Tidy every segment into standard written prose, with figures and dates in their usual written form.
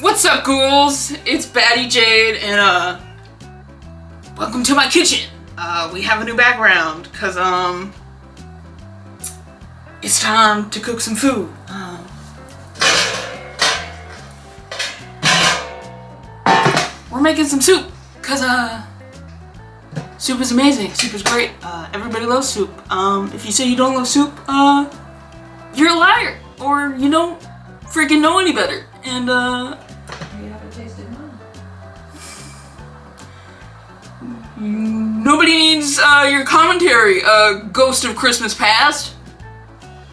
What's up, ghouls? It's Batty Jade, and welcome to my kitchen. We have a new background, cause it's time to cook some food. We're making some soup, cause soup is amazing. Soup is great. Everybody loves soup. If you say you don't love soup, you're a liar, or you don't freaking know any better. And you haven't tasted mine. Nobody needs your commentary, Ghost of Christmas Past.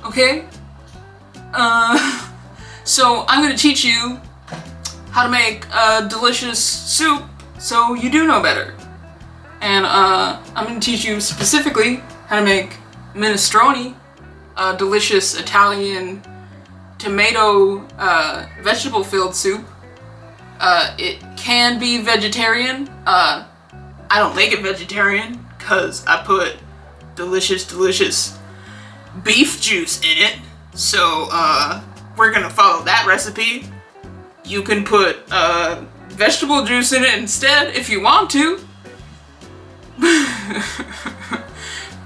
Okay? So I'm gonna teach you how to make a delicious soup so you do know better. And I'm gonna teach you specifically how to make minestrone, a delicious Italian tomato vegetable filled soup. It can be vegetarian. I don't make it vegetarian because I put delicious beef juice in it. So we're gonna follow that recipe. You can put vegetable juice in it instead if you want to.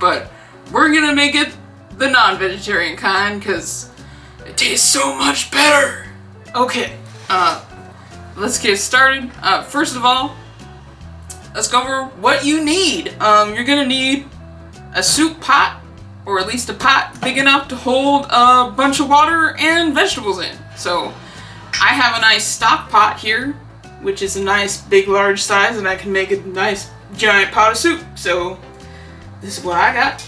But we're gonna make it the non-vegetarian kind because it tastes so much better. Okay, let's get started. First of all, let's go over what you need. You're gonna need a soup pot, or at least a pot big enough to hold a bunch of water and vegetables in. So I have a nice stock pot here, which is a nice big large size, and I can make a nice giant pot of soup. So this is what I got.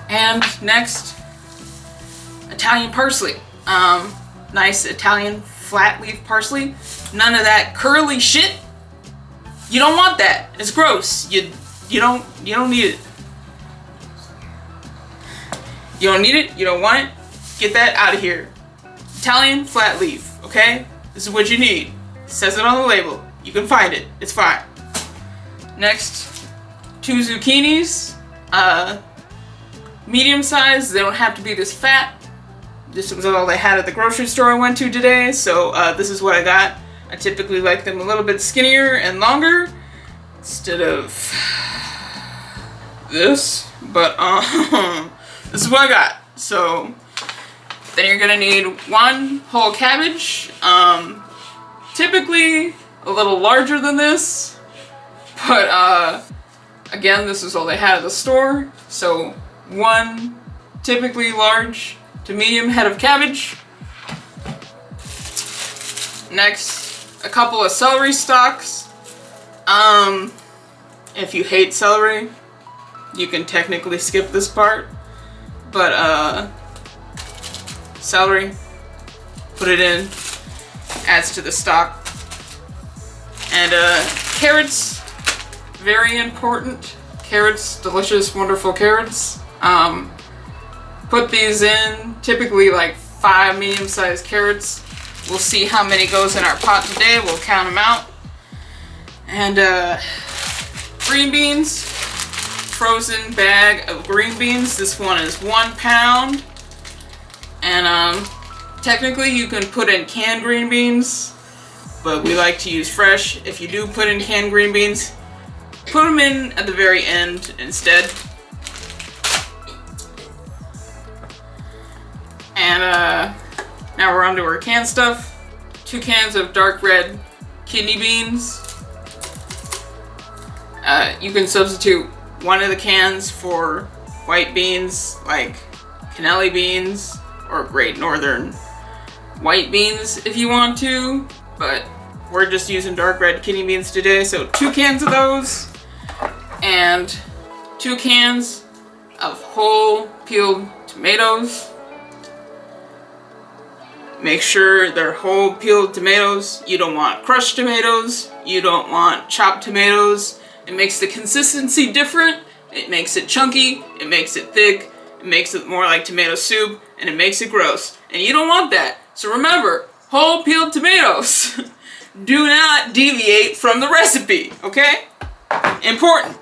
And next, Italian parsley. Nice Italian flat leaf parsley. None of that curly shit. You don't want that. It's gross. You don't need it. You don't need it. You don't want it. Get that out of here. Italian flat leaf. Okay? This is what you need. It says it on the label. You can find it. It's fine. Next, 2 zucchinis. Medium size. They don't have to be this fat. This was all they had at the grocery store I went to today, so this is what I got. I typically like them a little bit skinnier and longer instead of this, but this is what I got. So then you're gonna need 1 whole cabbage, typically a little larger than this, but again, this is all they had at the store, so 1 typically large to medium head of cabbage. Next, a couple of celery stalks. If you hate celery, you can technically skip this part, but celery, put it in, adds to the stock. And carrots, very important. Carrots, delicious, wonderful carrots. Put these in, typically like 5 medium-sized carrots. We'll see how many goes in our pot today. We'll count them out. And green beans, frozen bag of green beans. This one is 1 pound. And technically you can put in canned green beans, but we like to use fresh. If you do put in canned green beans, put them in at the very end instead. And now we're on to our canned stuff. 2 cans of dark red kidney beans. You can substitute one of the cans for white beans, like cannelli beans or Great Northern white beans if you want to, but we're just using dark red kidney beans today, so 2 cans of those, and 2 cans of whole peeled tomatoes. Make sure they're whole peeled tomatoes. You don't want crushed tomatoes. You don't want chopped tomatoes. It makes the consistency different. It makes it chunky. It makes it thick. It makes it more like tomato soup. And it makes it gross. And you don't want that. So remember, whole peeled tomatoes. Do not deviate from the recipe, okay? Important.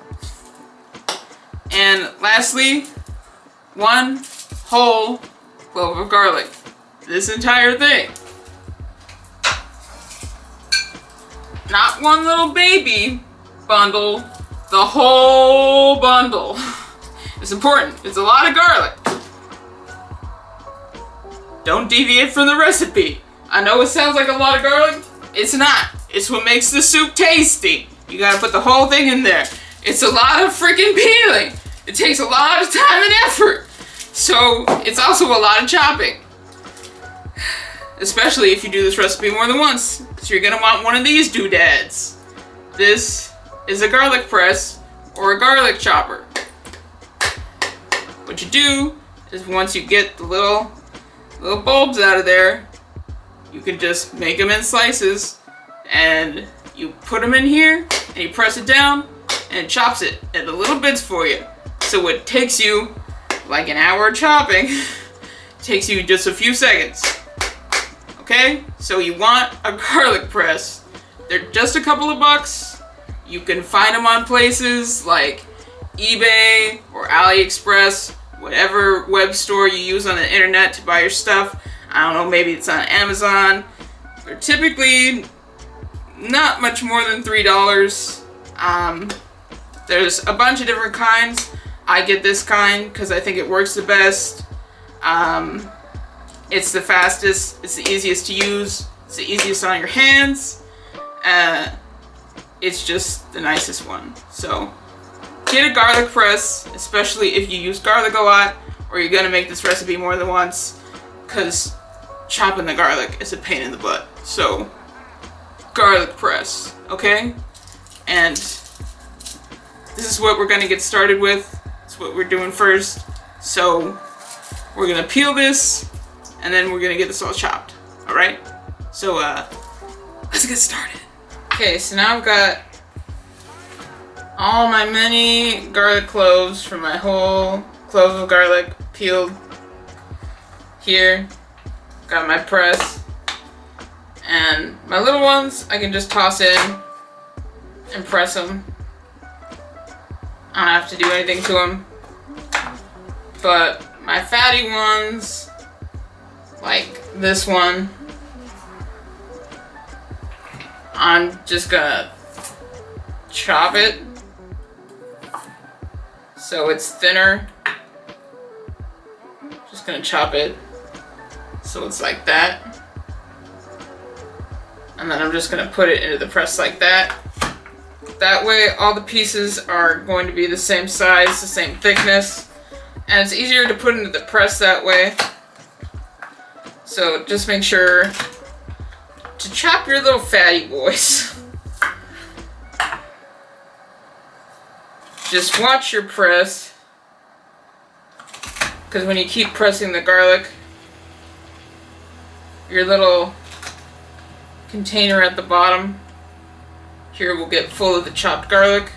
And lastly, 1 whole clove of garlic. this entire thing. Not one little baby bundle, the whole bundle. It's important. It's a lot of garlic. Don't deviate from the recipe. I know it sounds like a lot of garlic. It's not. It's what makes the soup tasty. You gotta put the whole thing in there. It's a lot of freaking peeling. It takes a lot of time and effort. So it's also a lot of chopping. Especially if you do this recipe more than once. So you're gonna want one of these doodads. This is a garlic press or a garlic chopper. What you do is once you get the little bulbs out of there, you can just make them in slices and you put them in here and you press it down and it chops it into little bits for you. So it takes you like an hour chopping, takes you just a few seconds. Okay, so you want a garlic press. They're just a couple of bucks. You can find them on places like eBay or AliExpress, whatever web store you use on the internet to buy your stuff. I don't know, maybe it's on Amazon. They're typically not much more than $3. There's a bunch of different kinds. I get this kind because I think it works the best. It's the fastest, it's the easiest to use, it's the easiest on your hands. It's just the nicest one. So get a garlic press, especially if you use garlic a lot or you're gonna make this recipe more than once, because chopping the garlic is a pain in the butt. So garlic press, okay? And this is what we're gonna get started with. It's what we're doing first. So we're gonna peel this and then we're gonna get this all chopped, all right? So let's get started. Okay, so now I've got all my mini garlic cloves from my whole clove of garlic peeled here. Got my press. And my little ones, I can just toss in and press them. I don't have to do anything to them. But my fatty ones, like this one, I'm just gonna chop it so it's thinner. Just gonna chop it so it's like that. And then I'm just gonna put it into the press like that. That way all the pieces are going to be the same size, the same thickness. And it's easier to put into the press that way. So just make sure to chop your little fatty boys. Just watch your press, because when you keep pressing the garlic, your little container at the bottom here will get full of the chopped garlic.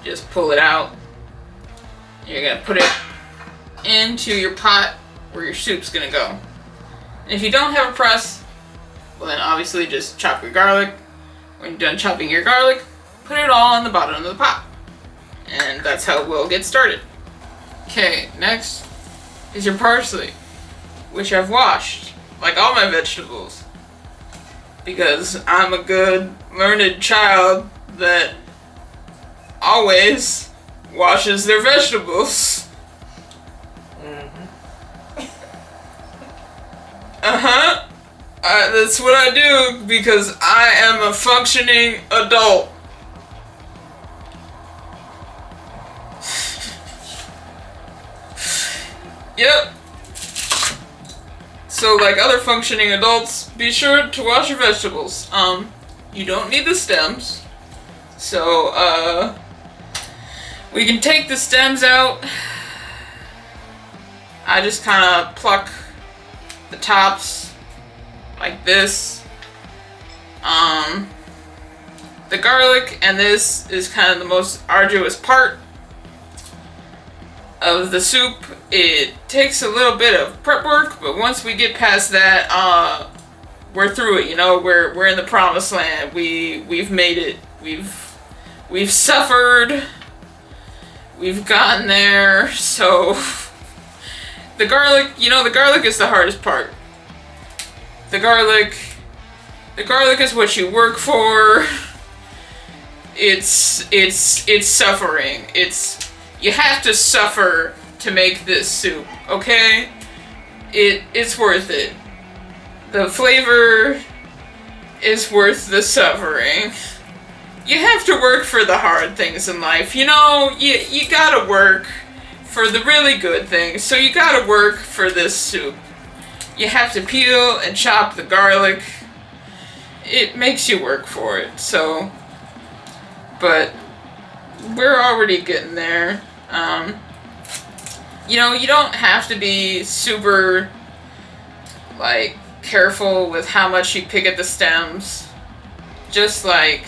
Just pull it out. You're gonna put it into your pot where your soup's gonna go. And if you don't have a press, well then obviously just chop your garlic. When you're done chopping your garlic, put it all on the bottom of the pot. And that's how we'll get started. Okay, next is your parsley, which I've washed, like all my vegetables. Because I'm a good, learned child that always washes their vegetables. That's what I do because I am a functioning adult. Yep. So like other functioning adults, be sure to wash your vegetables. You don't need the stems. So we can take the stems out. I just kind of pluck the tops like this. The garlic and this is kind of the most arduous part of the soup. It takes a little bit of prep work, but once we get past that, we're through it. You know, we're in the promised land. We've made it. We've suffered. We've gotten there. So The garlic, you know, the garlic is the hardest part. The garlic is what you work for. It's suffering. You have to suffer to make this soup, okay? It's worth it. The flavor is worth the suffering. You have to work for the hard things in life. You know, you gotta work for the really good things. So you gotta work for this soup. You have to peel and chop the garlic. It makes you work for it, so. But we're already getting there. You know, you don't have to be super, like, careful with how much you pick at the stems. Just like,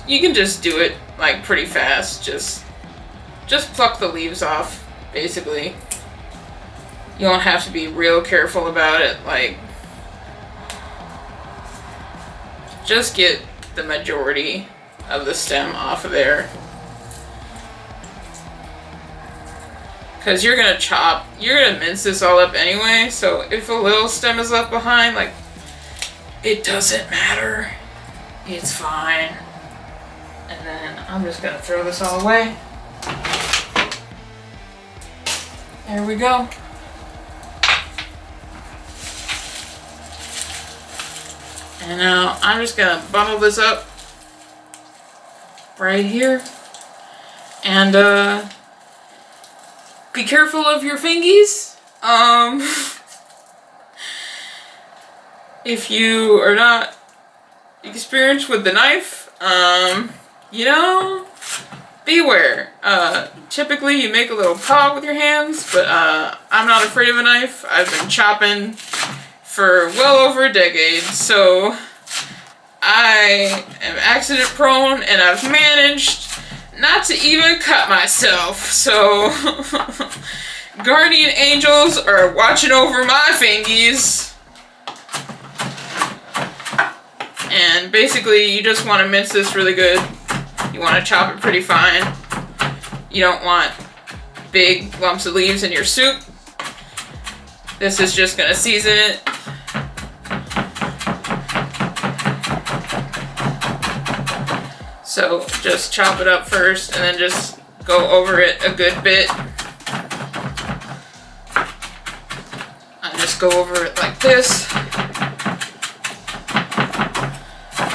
you can just do it, like, pretty fast. Just pluck the leaves off, basically. You don't have to be real careful about it, like, just get the majority of the stem off of there. Because you're gonna mince this all up anyway, so if a little stem is left behind, like, it doesn't matter. It's fine. And then I'm just gonna throw this all away. There we go. And now I'm just gonna bundle this up right here. And be careful of your fingies. If you are not experienced with the knife, you know, beware. Typically you make a little paw with your hands, but I'm not afraid of a knife. I've been chopping for well over a decade, so I am accident prone and I've managed not to even cut myself. So guardian angels are watching over my fingies. And basically you just want to mince this really good. You want to chop it pretty fine. You don't want big lumps of leaves in your soup. This is just going to season it. So just chop it up first and then just go over it a good bit. I just go over it like this.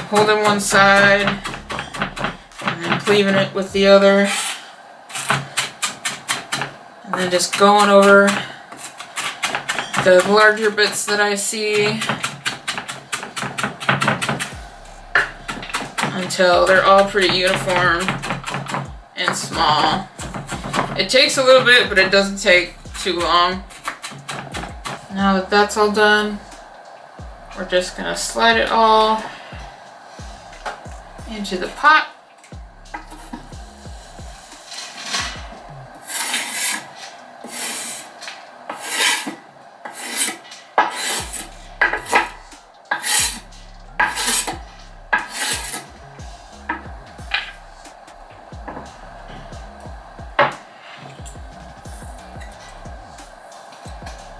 Holding one side and then cleaving it with the other. And then just going over the larger bits that I see until they're all pretty uniform and small. It takes a little bit, but it doesn't take too long. Now that that's all done, we're just gonna slide it all into the pot.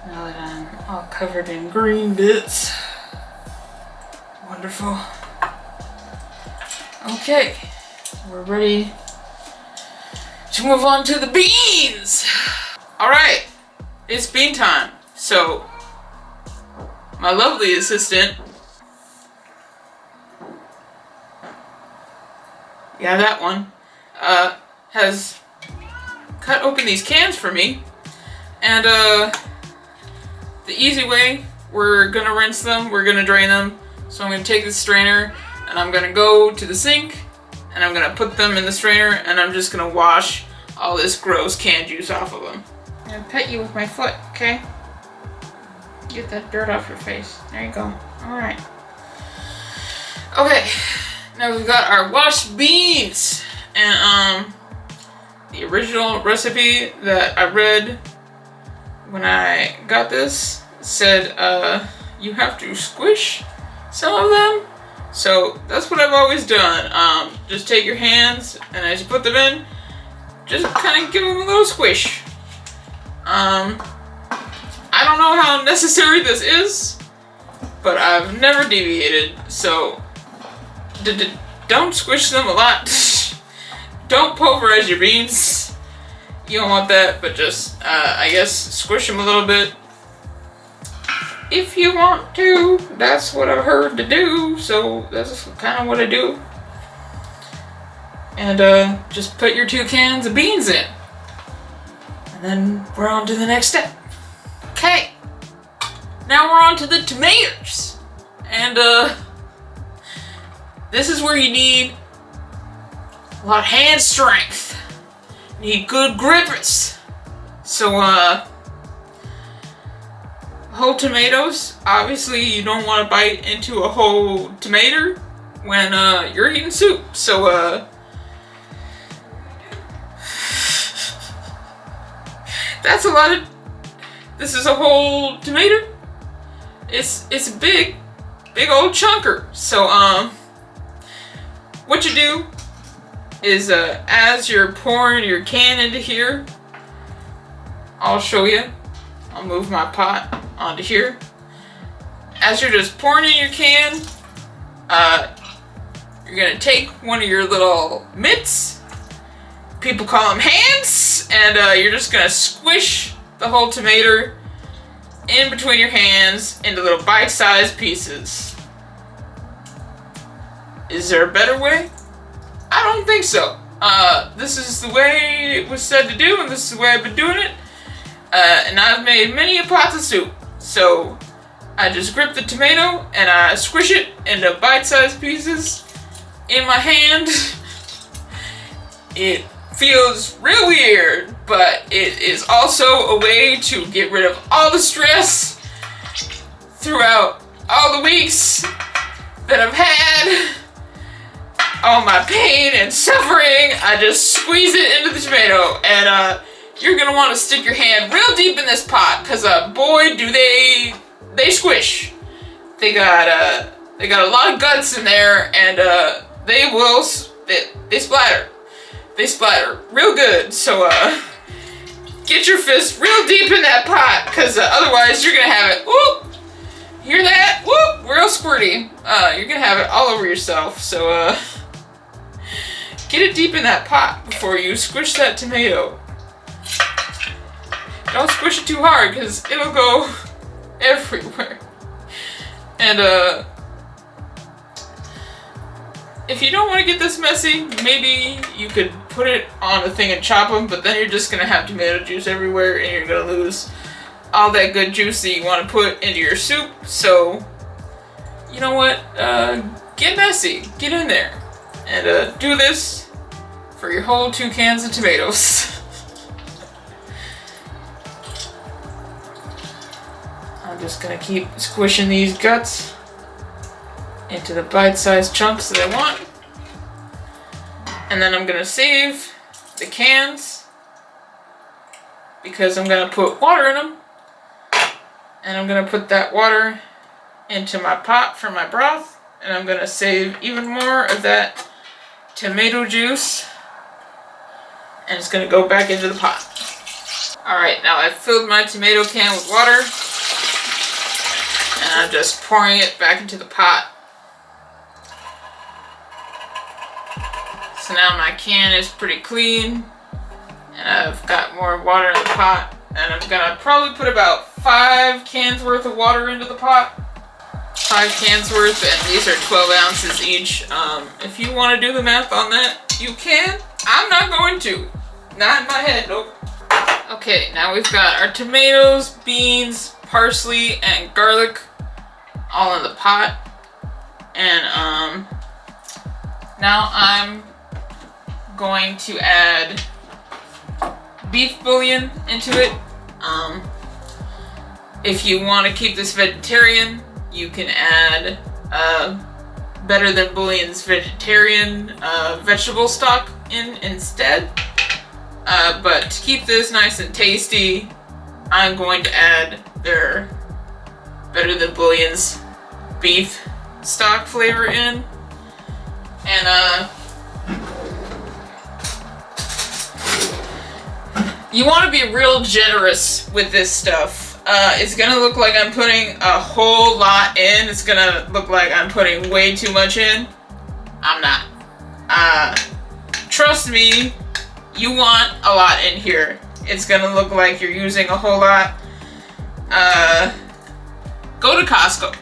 Now that I'm all covered in green bits. Wonderful. Okay, we're ready to move on to the beans. All right, it's bean time. So my lovely assistant, yeah, that one, has cut open these cans for me. And the easy way, we're gonna rinse them, we're gonna drain them. So I'm gonna take the strainer and I'm gonna go to the sink and I'm gonna put them in the strainer and I'm just gonna wash all this gross can juice off of them. I'm gonna pet you with my foot, okay? Get that dirt off your face. There you go. Alright. Okay, now we've got our washed beans. And the original recipe that I read when I got this said you have to squish some of them. So that's what I've always done. Just take your hands and as you put them in, just kind of give them a little squish. I don't know how necessary this is, but I've never deviated, so don't squish them a lot. Don't pulverize your beans. You don't want that, but just, I guess, squish them a little bit. If you want to, that's what I've heard to do, so that's kind of what I do. And just put your 2 cans of beans in. And then we're on to the next step. Okay, now we're on to the tomatoes. And this is where you need a lot of hand strength. You need good grippers. So whole tomatoes, obviously you don't want to bite into a whole tomato when you're eating soup. So that's a lot of, this is a whole tomato. It's a big old chunker. So what you do is as you're pouring your can into here, I'll show you. I'll move my pot onto here. As you're just pouring in your can, you're gonna take one of your little mitts, people call them hands, and you're just gonna squish the whole tomato in between your hands into little bite-sized pieces. Is there a better way? I don't think so. This is the way it was said to do, and this is the way I've been doing it. And I've made many a pots of soup. So I just grip the tomato and I squish it into bite-sized pieces in my hand. It feels real weird, but it is also a way to get rid of all the stress throughout all the weeks that I've had. All my pain and suffering, I just squeeze it into the tomato, and you're gonna want to stick your hand real deep in this pot, cause boy, do they squish. They got a lot of guts in there, and they splatter. They splatter real good. So get your fist real deep in that pot, cause otherwise you're gonna have it. Whoop! Hear that? Whoop! Real squirty. You're gonna have it all over yourself. So get it deep in that pot before you squish that tomato. Don't squish it too hard, because it'll go everywhere. And if you don't want to get this messy, maybe you could put it on a thing and chop them, but then you're just going to have tomato juice everywhere, and you're going to lose all that good juice that you want to put into your soup. So, you know what? Get messy. Get in there. And do this for your whole 2 cans of tomatoes. I'm just gonna keep squishing these guts into the bite-sized chunks that I want. And then I'm gonna save the cans because I'm gonna put water in them. And I'm gonna put that water into my pot for my broth. And I'm gonna save even more of that tomato juice. And it's gonna go back into the pot. Alright, now I've filled my tomato can with water. And I'm just pouring it back into the pot. So now my can is pretty clean. And I've got more water in the pot. And I'm gonna probably put about 5 cans worth of water into the pot. 5 cans worth, and these are 12 ounces each. If you want to do the math on that, you can. I'm not going to. Not in my head, nope. Okay, now we've got our tomatoes, beans, parsley, and garlic all in the pot. And now I'm going to add beef bouillon into it. If you want to keep this vegetarian, you can add Better Than Bullion's vegetarian vegetable stock in instead. But to keep this nice and tasty, I'm going to add their Better Than Bullion's beef stock flavor in. And You want to be real generous with this stuff. It's gonna look like I'm putting a whole lot in. It's gonna look like I'm putting way too much in. I'm not. Trust me, you want a lot in here. It's gonna look like you're using a whole lot. Go to Costco.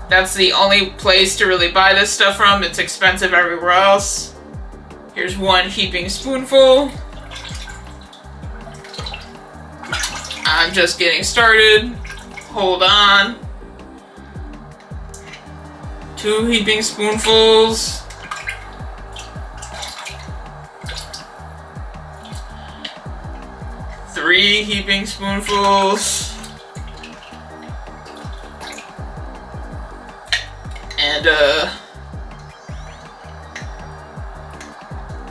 That's the only place to really buy this stuff from. It's expensive everywhere else. Here's 1 heaping spoonful. I'm just getting started. Hold on. 2 heaping spoonfuls. Three heaping spoonfuls. And,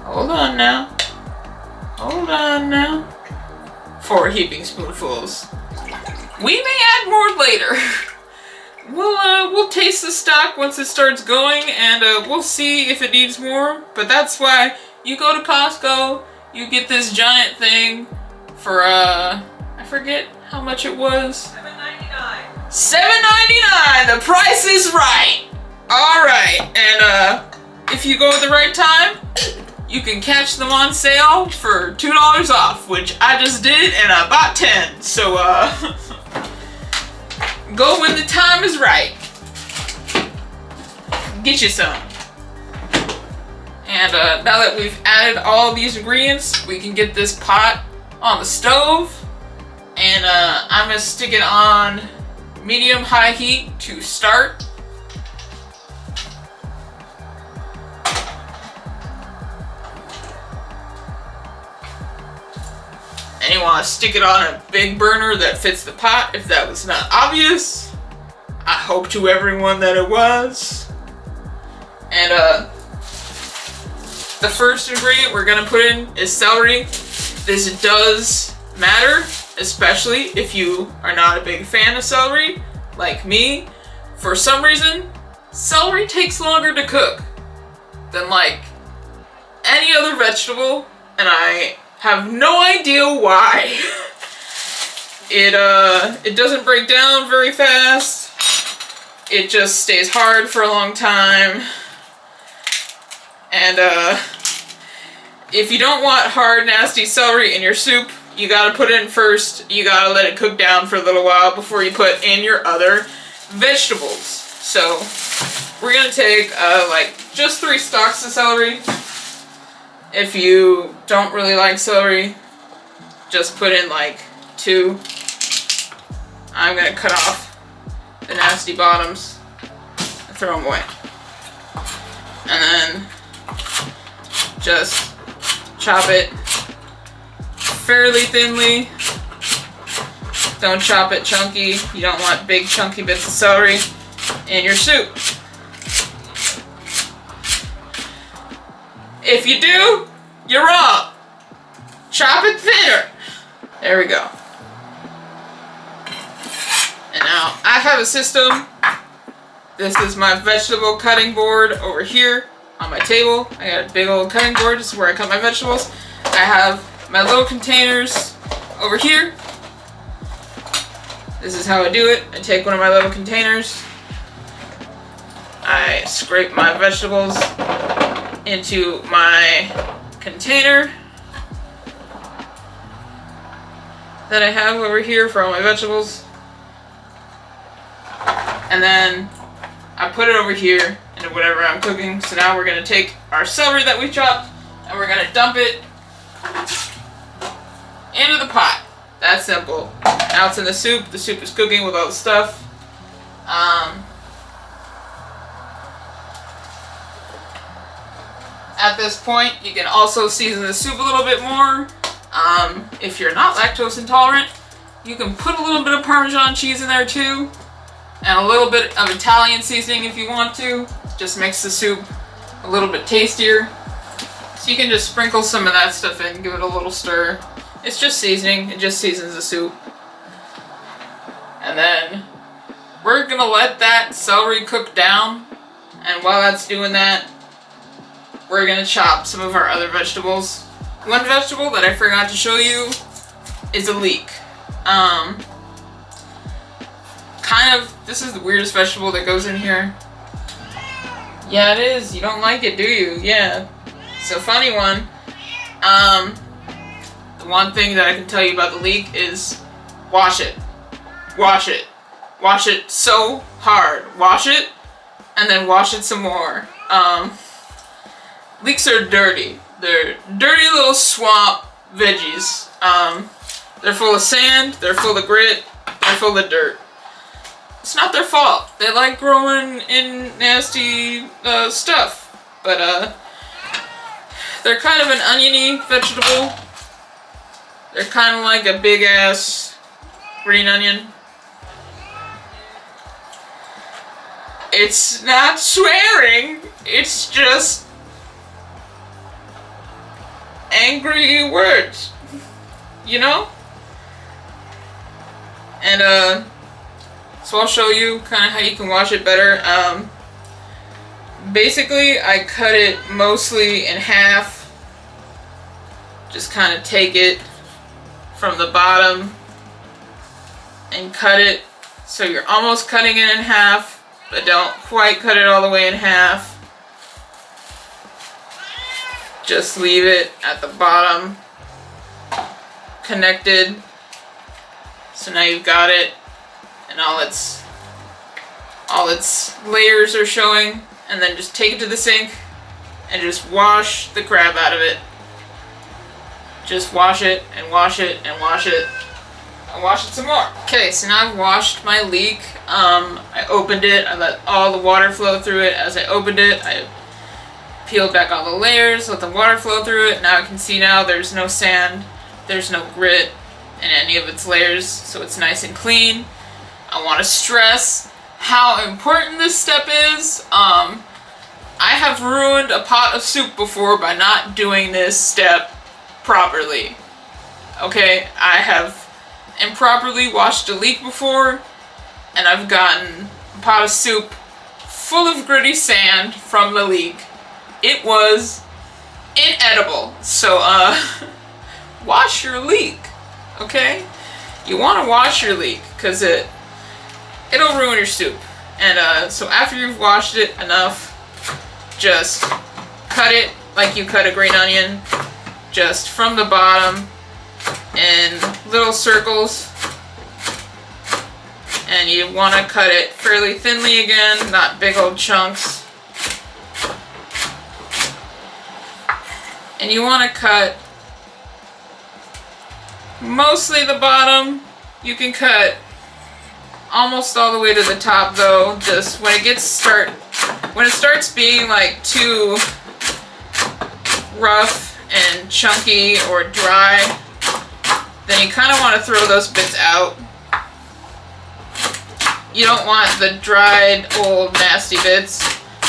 hold on now. Hold on now. 4 heaping spoonfuls. We may add more later. We'll taste the stock once it starts going, and we'll see if it needs more. But that's why you go to Costco, you get this giant thing for I forget how much it was. $7.99. $7.99. The price is right. All right, and if you go at the right time, you can catch them on sale for $2 off, which I just did, and I bought 10. So go when the time is right. Get you some. And now that we've added all these ingredients, we can get this pot on the stove. And I'm gonna stick it on medium-high heat to start. And you want to stick it on a big burner that fits the pot, if that was not obvious. I hope to everyone that it was. And the first ingredient we're gonna put in is celery. This does matter, especially if you are not a big fan of celery, like me. For some reason, celery takes longer to cook than like any other vegetable, and I have no idea why. It doesn't break down very fast. It just stays hard for a long time. And if you don't want hard, nasty celery in your soup, you gotta put it in first. You gotta let it cook down for a little while before you put in your other vegetables. So we're gonna take like just 3 stalks of celery. If you don't really like celery, just put in like 2. I'm gonna cut off the nasty bottoms and throw them away. And then just chop it fairly thinly. Don't chop it chunky. You don't want big chunky bits of celery in your soup. If you do, you're wrong. Chop it thinner. There we go. And now I have a system. This is my vegetable cutting board over here on my table. I got a big old cutting board. This is where I cut my vegetables. I have my little containers over here. This is how I do it. I take one of my little containers. I scrape my vegetables into my container that I have over here for all my vegetables. And then I put it over here into whatever I'm cooking. So now we're going to take our celery that we chopped and we're going to dump it into the pot. That's simple. Now it's in the soup. The soup is cooking with all the stuff. At this point, you can also season the soup a little bit more. If you're not lactose intolerant, you can put a little bit of Parmesan cheese in there too. And a little bit of Italian seasoning if you want to. Just makes the soup a little bit tastier. So you can just sprinkle some of that stuff in, give it a little stir. It's just seasoning, it just seasons the soup. And then we're gonna let that celery cook down. And while that's doing that, we're gonna chop some of our other vegetables. One vegetable that I forgot to show you is a leek. This is the weirdest vegetable that goes in here. Yeah, it is. You don't like it, do you? Yeah. It's a funny one. The one thing that I can tell you about the leek is wash it. Wash it. Wash it so hard. Wash it and then wash it some more. Leeks are dirty. They're dirty little swamp veggies. They're full of sand, they're full of grit, they're full of dirt. It's not their fault. They like growing in nasty stuff. But they're kind of an oniony vegetable. They're kind of like a big ass green onion. It's not swearing, it's just angry words, you know? And so I'll show you kind of how you can wash it better. Basically, I cut it mostly in half. Just kind of take it from the bottom and cut it so you're almost cutting it in half, but don't quite cut it all the way in half. Just leave it at the bottom, connected. So now you've got it, and all its layers are showing. And then just take it to the sink and just wash the crap out of it. Just wash it and wash it and wash it and wash it some more. Okay, so now I've washed my leek. I opened it. I let all the water flow through it. As I opened it, I peeled back all the layers, let the water flow through it. Now I can see now there's no sand, there's no grit in any of its layers, so it's nice and clean. I want to stress how important this step is. I have ruined a pot of soup before by not doing this step properly. Okay, I have improperly washed a leek before, and I've gotten a pot of soup full of gritty sand from the leek. It was inedible. So, wash your leek, okay? You want to wash your leek, because it'll ruin your soup. And so after you've washed it enough, just cut it like you cut a green onion, just from the bottom in little circles. And you want to cut it fairly thinly again, not big old chunks. And you want to cut mostly the bottom. You can cut almost all the way to the top though. Just when it starts being like too rough and chunky or dry, then you kind of want to throw those bits out. You don't want the dried, old, nasty bits.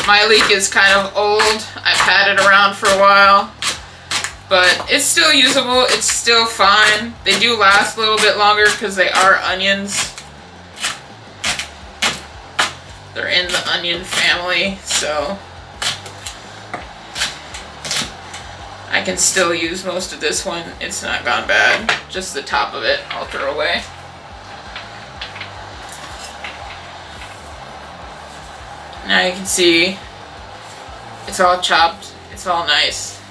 My leek is kind of old. I've had it around for a while, but it's still usable. It's still fine. They do last a little bit longer because they are onions. They're in the onion family, so I can still use most of this one. It's not gone bad. Just the top of it I'll throw away. Now you can see it's all chopped. It's all nice.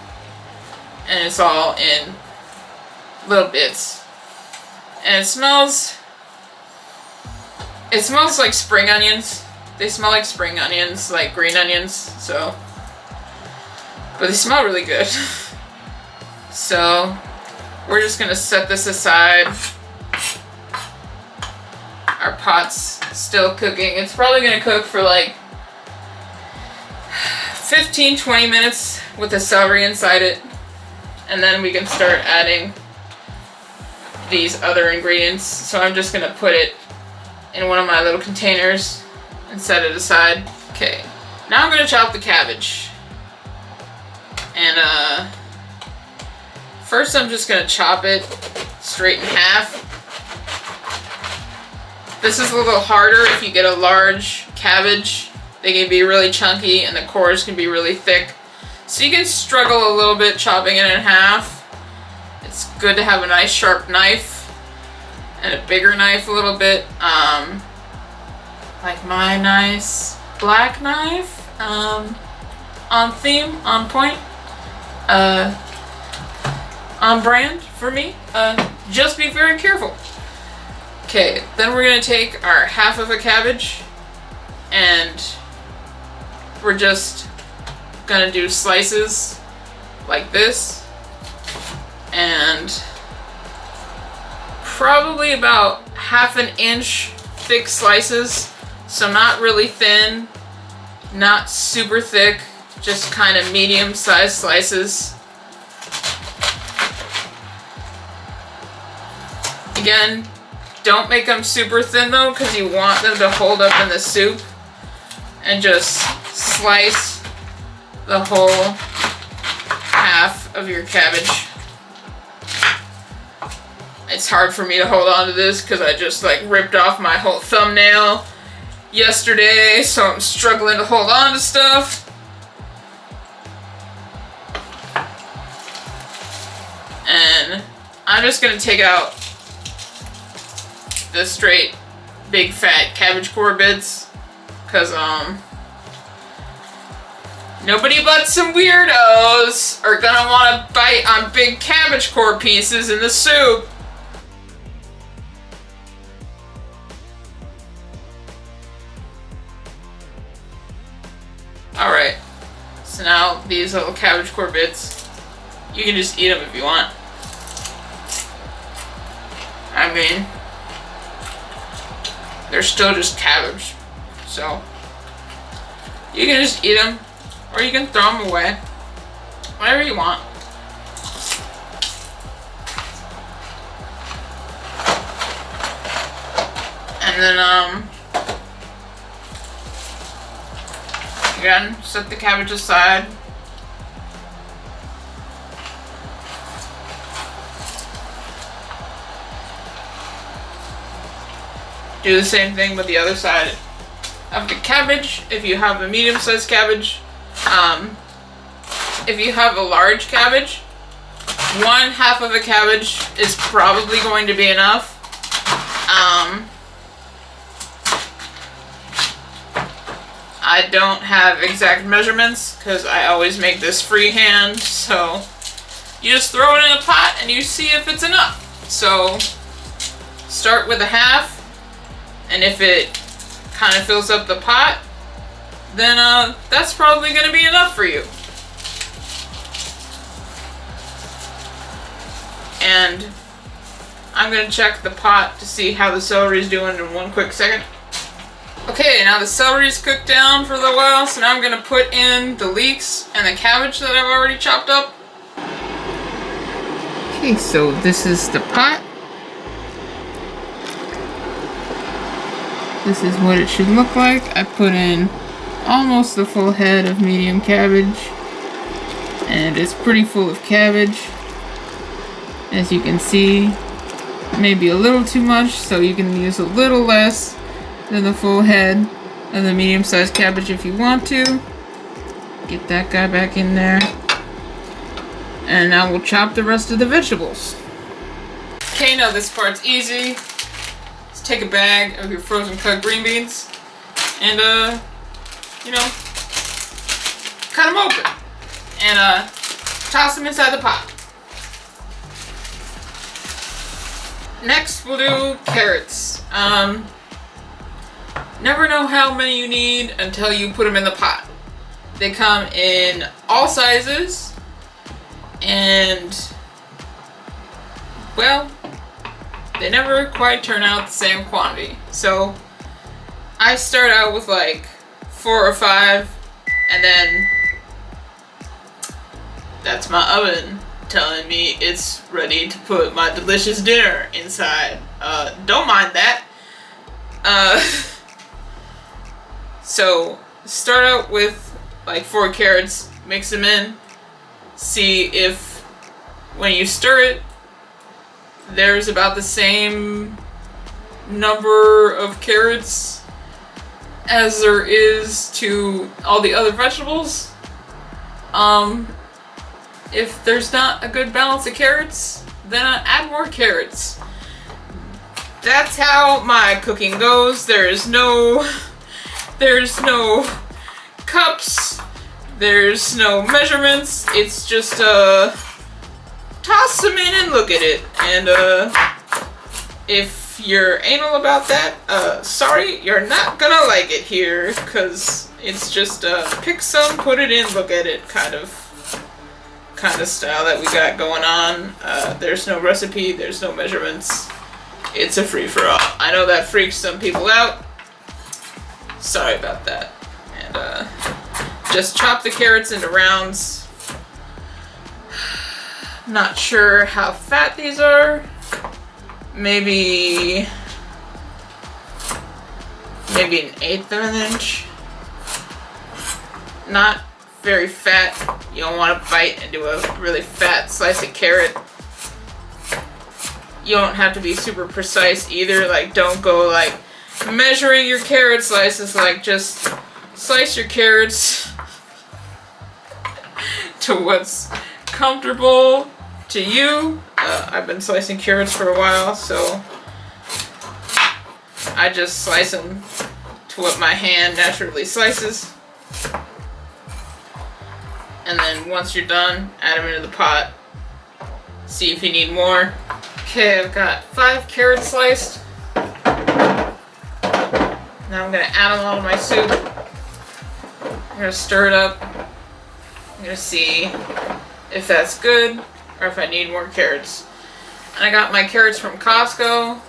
And it's all in little bits. And it smells like spring onions. They smell like spring onions, like green onions, so. But they smell really good. So, we're just gonna set this aside. Our pot's still cooking. It's probably gonna cook for like 15-20 minutes with the celery inside it. And then we can start adding these other ingredients. So I'm just gonna put it in one of my little containers and set it aside. Okay, now I'm gonna chop the cabbage. And first I'm just gonna chop it straight in half. This is a little harder if you get a large cabbage. They can be really chunky and the cores can be really thick. So you can struggle a little bit chopping it in half. It's good to have a nice sharp knife and a bigger knife a little bit. Like my nice black knife. On theme, on point. On brand for me. Just be very careful. Okay, then we're gonna take our half of a cabbage and we're just gonna do slices like this and probably about 1/2 inch thick slices, so not really thin, not super thick, just kind of medium-sized slices. Again, don't make them super thin though, because you want them to hold up in the soup. And just slice the whole half of your cabbage. It's hard for me to hold on to this because I just like ripped off my whole thumbnail yesterday, so I'm struggling to hold on to stuff. And I'm just gonna take out the straight big fat cabbage core bits because nobody but some weirdos are gonna want to bite on big cabbage core pieces in the soup. Alright, so now these little cabbage core bits, you can just eat them if you want. I mean, they're still just cabbage, so you can just eat them, or you can throw them away, whatever you want. And then again, set the cabbage aside. Do the same thing with the other side of the cabbage. If you have a medium-sized cabbage, if you have a large cabbage, 1/2 of a cabbage is probably going to be enough. I don't have exact measurements because I always make this freehand, so you just throw it in a pot and you see if it's enough. So start with a half. And if it kind of fills up the pot, then that's probably going to be enough for you. And I'm going to check the pot to see how the celery is doing in one quick second. Okay, now the celery is cooked down for a little while, so now I'm going to put in the leeks and the cabbage that I've already chopped up. Okay, so this is the pot. This is what it should look like. I put in almost a full head of medium cabbage, and it's pretty full of cabbage. As you can see, maybe a little too much, so you can use a little less than the full head of the medium-sized cabbage if you want to. Get that guy back in there. And now we'll chop the rest of the vegetables. Okay, now this part's easy. Take a bag of your frozen cut green beans and you know, cut them open and toss them inside the pot. Next we'll do carrots. Never know how many you need until you put them in the pot. They come in all sizes and, well, they never quite turn out the same quantity. So I start out with like 4 or 5, and then that's my oven telling me it's ready to put my delicious dinner inside. Don't mind that. So start out with like 4 carrots, mix them in, see if when you stir it, there's about the same number of carrots as there is to all the other vegetables. If there's not a good balance of carrots, then add more carrots. That's how my cooking goes. There's no cups, there's no measurements. It's just toss them in and look at it. And if you're anal about that, sorry, you're not gonna like it here, because it's just pick some, put it in, look at it kind of style that we got going on. There's no recipe, there's no measurements. It's a free-for-all. I know that freaks some people out. Sorry about that. And just chop the carrots into rounds. Not sure how fat these are. Maybe 1/8 of an inch. Not very fat. You don't want to bite into a really fat slice of carrot. You don't have to be super precise either. Like, don't go like measuring your carrot slices. Like, just slice your carrots to what's comfortable to you. I've been slicing carrots for a while, so I just slice them to what my hand naturally slices. And then once you're done, add them into the pot. See if you need more. Okay, I've got 5 carrots sliced. Now I'm gonna add them all to my soup. I'm gonna stir it up. I'm gonna see if that's good or if I need more carrots. And I got my carrots from Costco.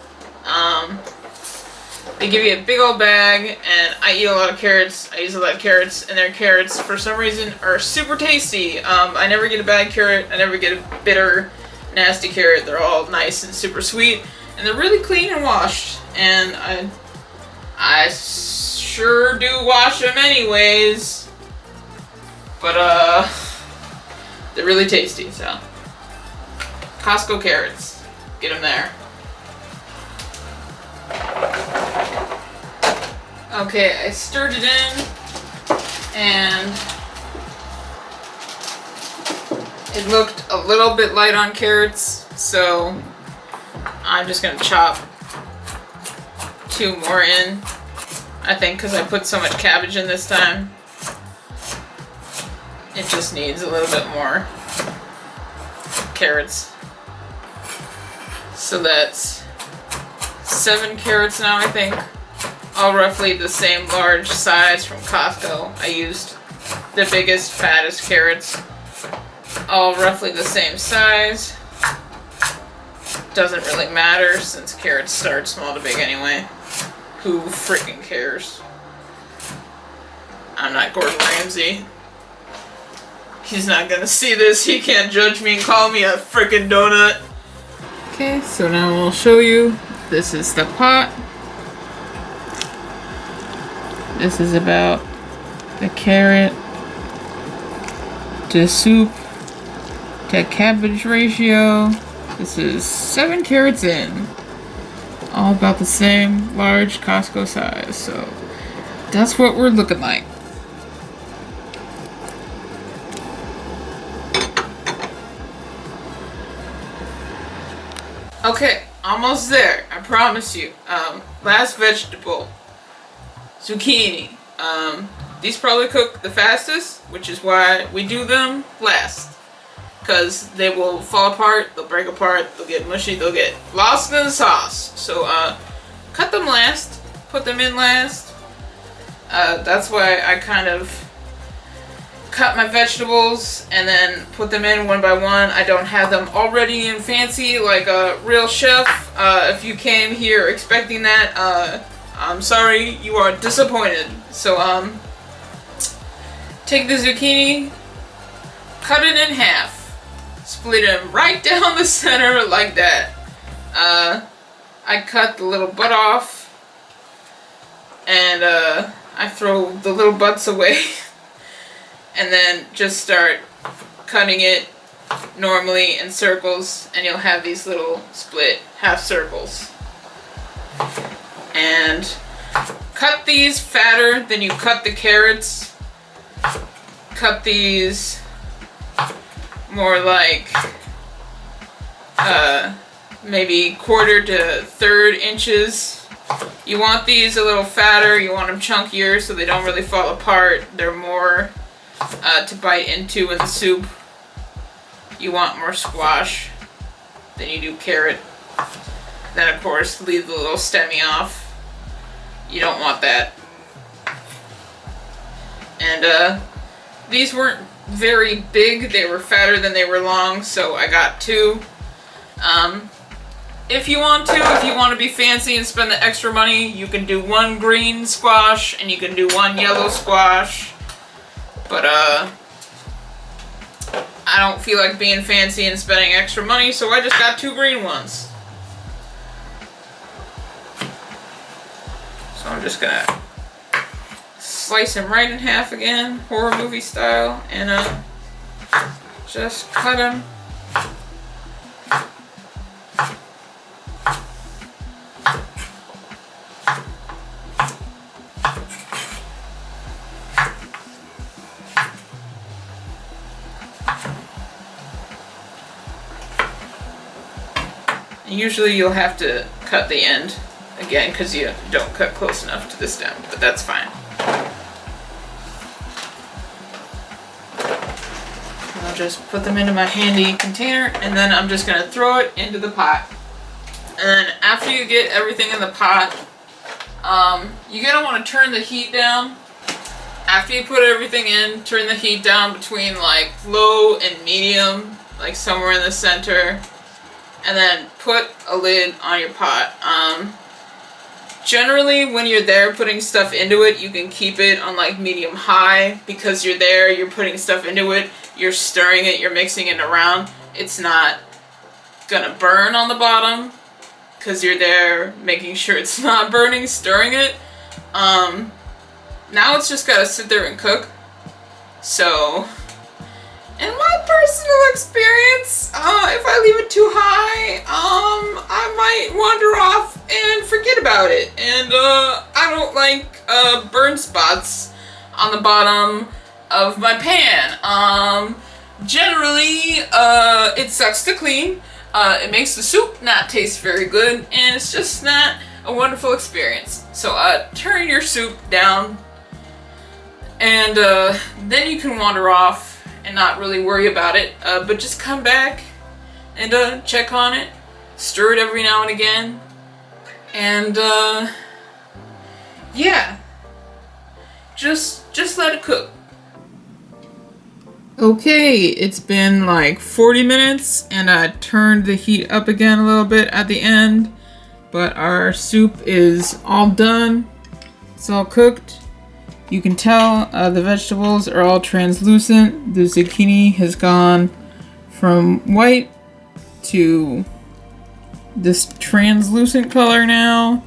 They give you a big old bag, and I eat a lot of carrots. I use a lot of carrots, and their carrots, for some reason, are super tasty. I never get a bad carrot. I never get a bitter, nasty carrot. They're all nice and super sweet, and they're really clean and washed. And I sure do wash them anyways. But they're really tasty. So Costco carrots, get them there. Okay, I stirred it in, and it looked a little bit light on carrots, so I'm just gonna chop 2 more in, I think, because I put so much cabbage in this time. It just needs a little bit more carrots. So that's 7 carrots now, I think. All roughly the same large size from Costco. I used the biggest, fattest carrots. All roughly the same size. Doesn't really matter since carrots start small to big anyway. Who freaking cares? I'm not Gordon Ramsay. He's not gonna see this. He can't judge me and call me a freaking donut. Okay, so now I'll show you. This is the pot. This is about the carrot to soup to cabbage ratio. This is 7 carrots in. All about the same large Costco size. So that's what we're looking like. Okay, almost there. I promise you. Last vegetable. Zucchini. These probably cook the fastest, which is why we do them last. Because they will fall apart, they'll break apart, they'll get mushy, they'll get lost in the sauce. So cut them last, put them in last. That's why I kind of cut my vegetables and then put them in one by one. I don't have them all ready and fancy like a real chef. If you came here expecting that, I'm sorry, you are disappointed. So, take the zucchini, cut it in half, split it right down the center like that. I cut the little butt off, and I throw the little butts away, and then just start cutting it normally in circles, and you'll have these little split half circles. And cut these fatter than you cut the carrots. Cut these more like maybe 1/4 to 1/3 inches. You want these a little fatter, you want them chunkier so they don't really fall apart. They're more to bite into in the soup. You want more squash than you do carrot. Then of course leave the little stemmy off. You don't want that. And these weren't very big, they were fatter than they were long, so I got 2. If you want to be fancy and spend the extra money, you can do 1 green squash and you can do 1 yellow squash. But I don't feel like being fancy and spending extra money, so I just got 2 green ones. So I'm just gonna slice them right in half again, horror movie style, and just cut them. Usually you'll have to cut the end again because you don't cut close enough to the stem, but that's fine. I'll just put them into my handy container and then I'm just going to throw it into the pot. And then after you get everything in the pot, you're going to want to turn the heat down. After you put everything in, turn the heat down between like low and medium, like somewhere in the center. And then put a lid on your pot. Generally, when you're there putting stuff into it, you can keep it on like medium high because you're there, you're putting stuff into it, you're stirring it, you're mixing it around. It's not gonna burn on the bottom because you're there making sure it's not burning, stirring it. Now it's just gotta sit there and cook. So, in my personal experience, if I leave it too high, I might wander off and forget about it. And I don't like burn spots on the bottom of my pan. Generally, it sucks to clean. It makes the soup not taste very good, and it's just not a wonderful experience. So turn your soup down, and then you can wander off and not really worry about it, but just come back and check on it, stir it every now and again, and yeah, just let it cook. Okay, it's been like 40 minutes and I turned the heat up again a little bit at the end, but our soup is all done. It's all cooked. You can tell the vegetables are all translucent. The zucchini has gone from white to this translucent color now.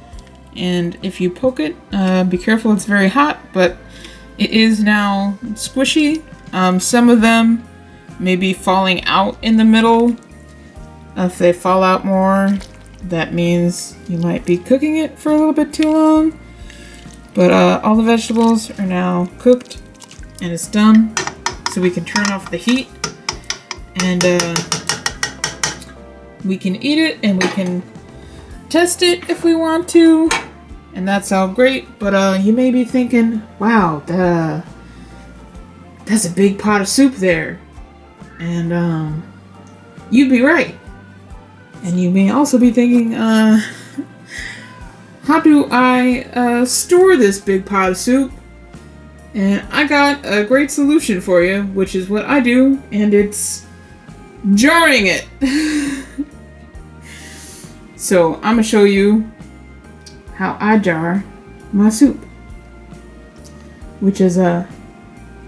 And if you poke it, be careful, it's very hot, but it is now squishy. Some of them may be falling out in the middle. If they fall out more, that means you might be cooking it for a little bit too long. But all the vegetables are now cooked and it's done. So we can turn off the heat and we can eat it and we can test it if we want to. And that's all great. But you may be thinking, wow, that's a big pot of soup there. And you'd be right. And you may also be thinking, how do I store this big pot of soup? And I got a great solution for you, which is what I do, and it's jarring it. So I'm gonna show you how I jar my soup. Which is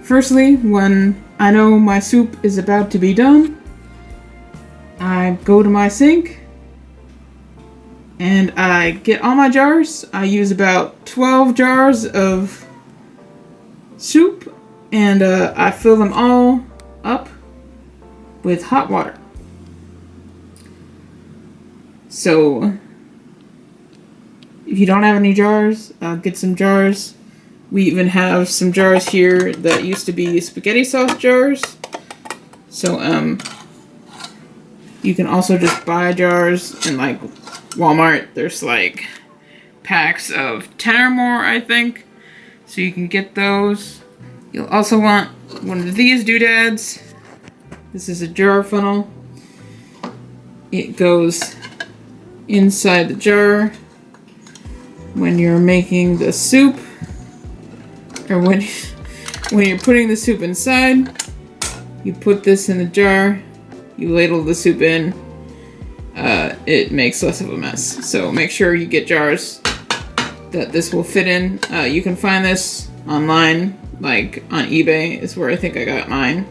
firstly, when I know my soup is about to be done, I go to my sink and I get all my jars. I use about 12 jars of soup and I fill them all up with hot water. So if you don't have any jars, get some jars. We even have some jars here that used to be spaghetti sauce jars. So You can also just buy jars in like Walmart. There's like packs of 10 or more, I think. So you can get those. You'll also want one of these doodads. This is a jar funnel. It goes inside the jar when you're making the soup, or when you're putting the soup inside. You put this in the jar. You ladle the soup in. It makes less of a mess. So make sure you get jars that this will fit in. You can find this online, like on eBay is where I think I got mine.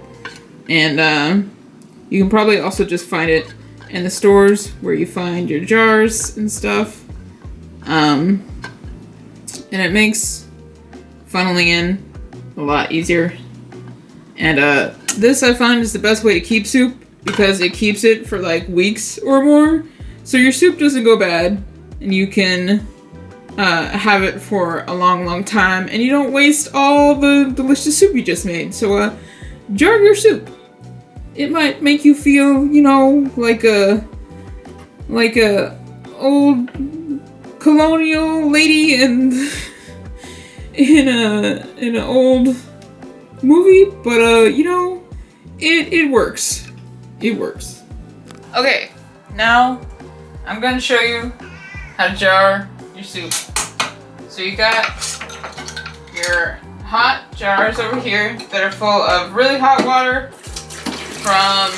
And you can probably also just find it in the stores where you find your jars and stuff. And it makes funneling in a lot easier. And this I find is the best way to keep soup because it keeps it for like weeks or more. So your soup doesn't go bad and you can have it for a long time and you don't waste all the delicious soup you just made. So jar your soup. It might make you feel, you know, like a old colonial lady in an old movie, but you know, it works. It works. Okay, now I'm gonna show you how to jar your soup. So you got your hot jars over here that are full of really hot water from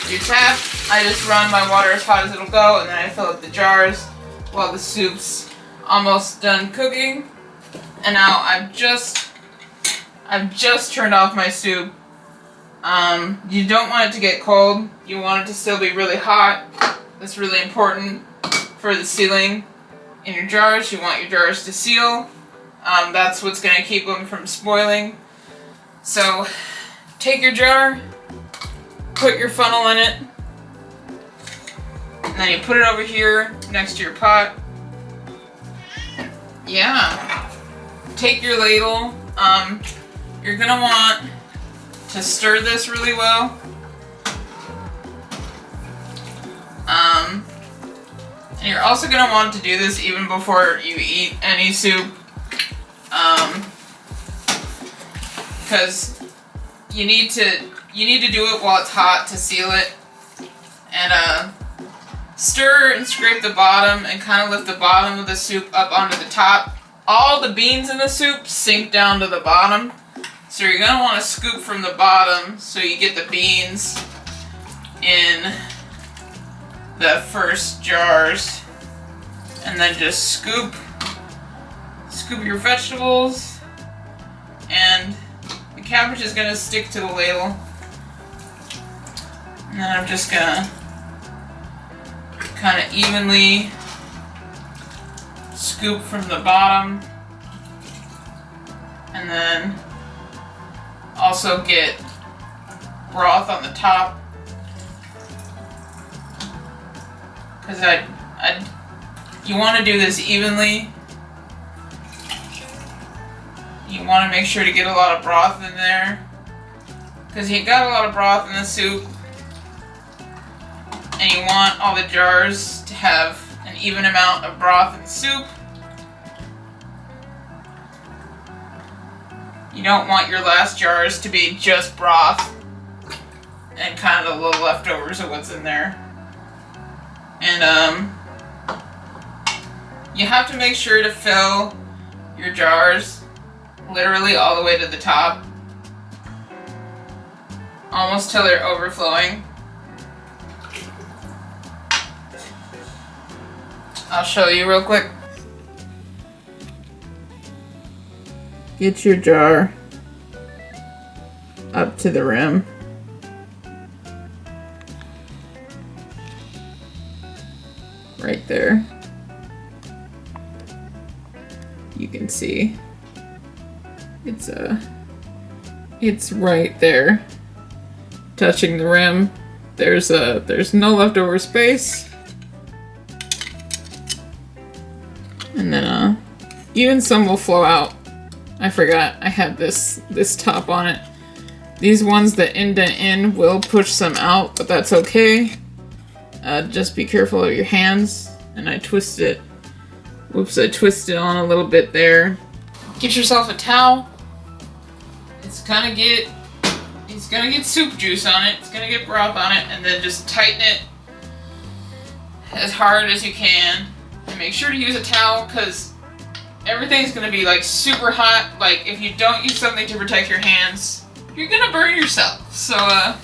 your tap. I just run my water as hot as it'll go, and then I fill up the jars while the soup's almost done cooking. And now I've just turned off my soup. You don't want it to get cold. You want it to still be really hot. That's really important for the sealing in your jars. You want your jars to seal. That's what's going to keep them from spoiling. So take your jar, put your funnel in it, and then you put it over here next to your pot. Yeah. Take your ladle. You're gonna want to stir this really well. And you're also gonna want to do this even before you eat any soup. Because you need to do it while it's hot to seal it. And stir and scrape the bottom and kind of lift the bottom of the soup up onto the top. All the beans in the soup sink down to the bottom. So you're gonna want to scoop from the bottom so you get the beans in the first jars. And then just scoop your vegetables. And the cabbage is gonna stick to the ladle. And then I'm just gonna kind of evenly scoop from the bottom, and then also get broth on the top, because you want to do this evenly. You want to make sure to get a lot of broth in there, because you got a lot of broth in the soup, and you want all the jars to have an even amount of broth in the soup. You don't want your last jars to be just broth and kind of the little leftovers of what's in there. And you have to make sure to fill your jars literally all the way to the top, almost till they're overflowing. I'll show you real quick. Get your jar up to the rim. Right there. You can see it's right there, touching the rim. There's no leftover space. And then even some will flow out. I forgot I had this top on it. These ones that indent in will push some out, but that's okay. just be careful of your hands. And I twist it. Whoops, I twist it on a little bit there. Get yourself a towel. It's gonna get soup juice on it. It's gonna get broth on it, and then just tighten it as hard as you can. And make sure to use a towel because everything's gonna be like super hot. Like if you don't use something to protect your hands, you're gonna burn yourself. So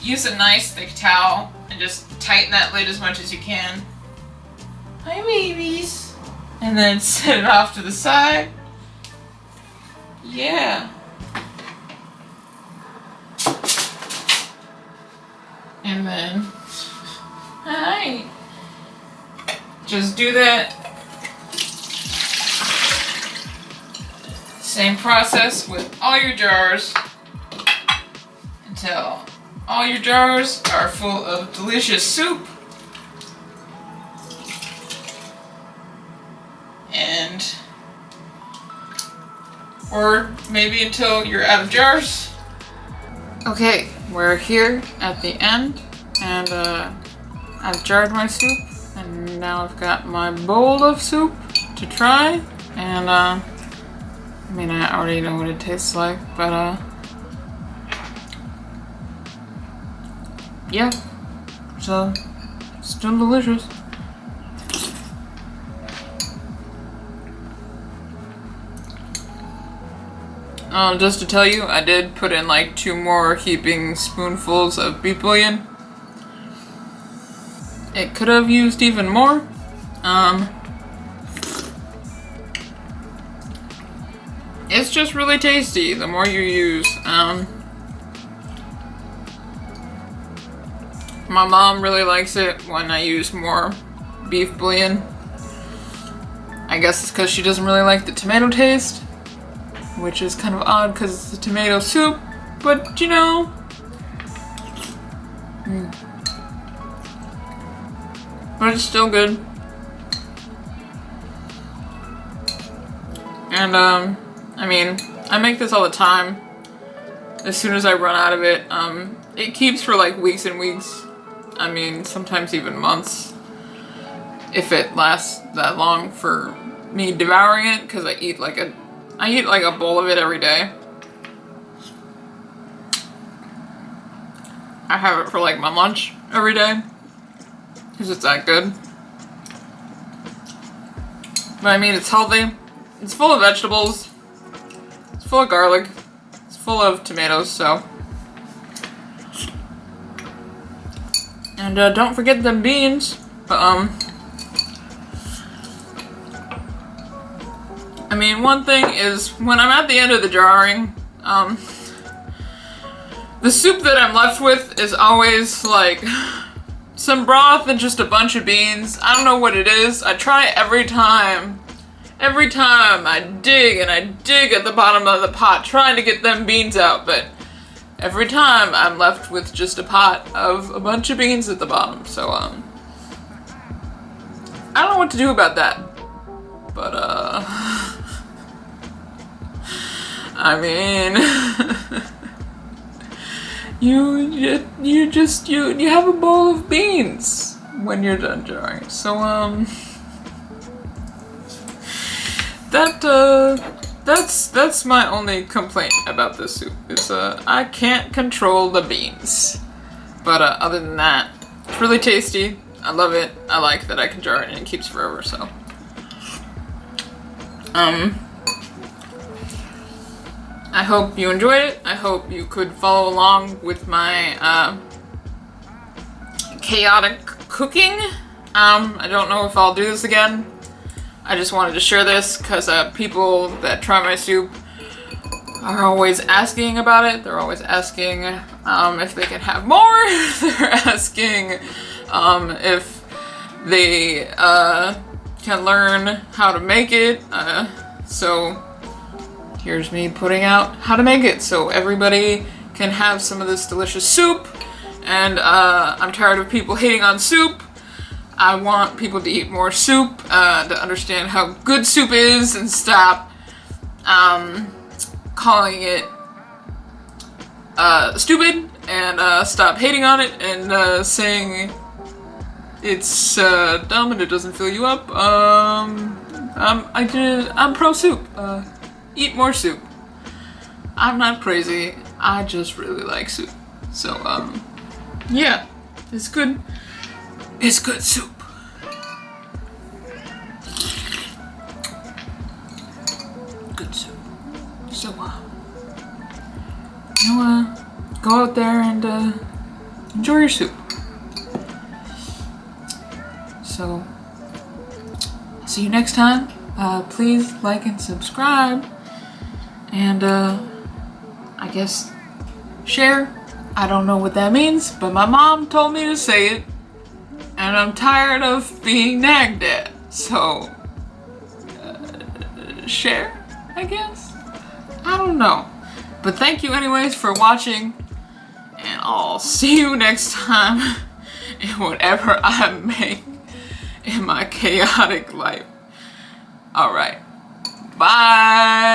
use a nice thick towel and just tighten that lid as much as you can. Hi babies. And then set it off to the side. Yeah. And then, hi. Just do that. Same process with all your jars until all your jars are full of delicious soup. And, or maybe until you're out of jars. Okay, we're here at the end, and I've jarred my soup, and now I've got my bowl of soup to try, and I mean, I already know what it tastes like, but yeah, so still delicious. Just to tell you, I did put in like 2 more heaping spoonfuls of beef bouillon. It could have used even more. It's just really tasty the more you use. My mom really likes it when I use more beef bouillon. I guess it's because she doesn't really like the tomato taste. Which is kind of odd because it's a tomato soup, but you know. But it's still good. And I mean, I make this all the time. As soon as I run out of it, it keeps for like weeks and weeks. I mean, sometimes even months. If it lasts that long for me devouring it, because I eat like a bowl of it every day. I have it for like my lunch every day. Because it's that good. But I mean, it's healthy. It's full of vegetables. It's full of garlic. It's full of tomatoes, so. And don't forget them beans. But I mean, one thing is, when I'm at the end of the jarring, the soup that I'm left with is always like some broth and just a bunch of beans. I don't know what it is. I try every time. Every time I dig and I dig at the bottom of the pot trying to get them beans out, but every time I'm left with just a pot of a bunch of beans at the bottom. So, I don't know what to do about that. But, I mean, you have a bowl of beans when you're done jarring. So that's my only complaint about this soup is I can't control the beans. But other than that, it's really tasty. I love it. I like that I can jar it and it keeps forever. So I hope you enjoyed it. I hope you could follow along with my chaotic cooking. I don't know if I'll do this again. I just wanted to share this because people that try my soup are always asking about it. They're always asking if they can have more. They're asking if they can learn how to make it. So here's me putting out how to make it so everybody can have some of this delicious soup. And I'm tired of people hating on soup. I want people to eat more soup, to understand how good soup is and stop calling it stupid and stop hating on it and saying It's dumb and it doesn't fill you up. I'm pro soup. Eat more soup. I'm not crazy. I just really like soup. So yeah, it's good. It's good soup. Good soup. So go out there and enjoy your soup. So, see you next time. Please like and subscribe. And, I guess, share. I don't know what that means, but my mom told me to say it. And I'm tired of being nagged at. So, share, I guess? I don't know. But thank you anyways for watching. And I'll see you next time in whatever I make in my chaotic life. Alright. Bye!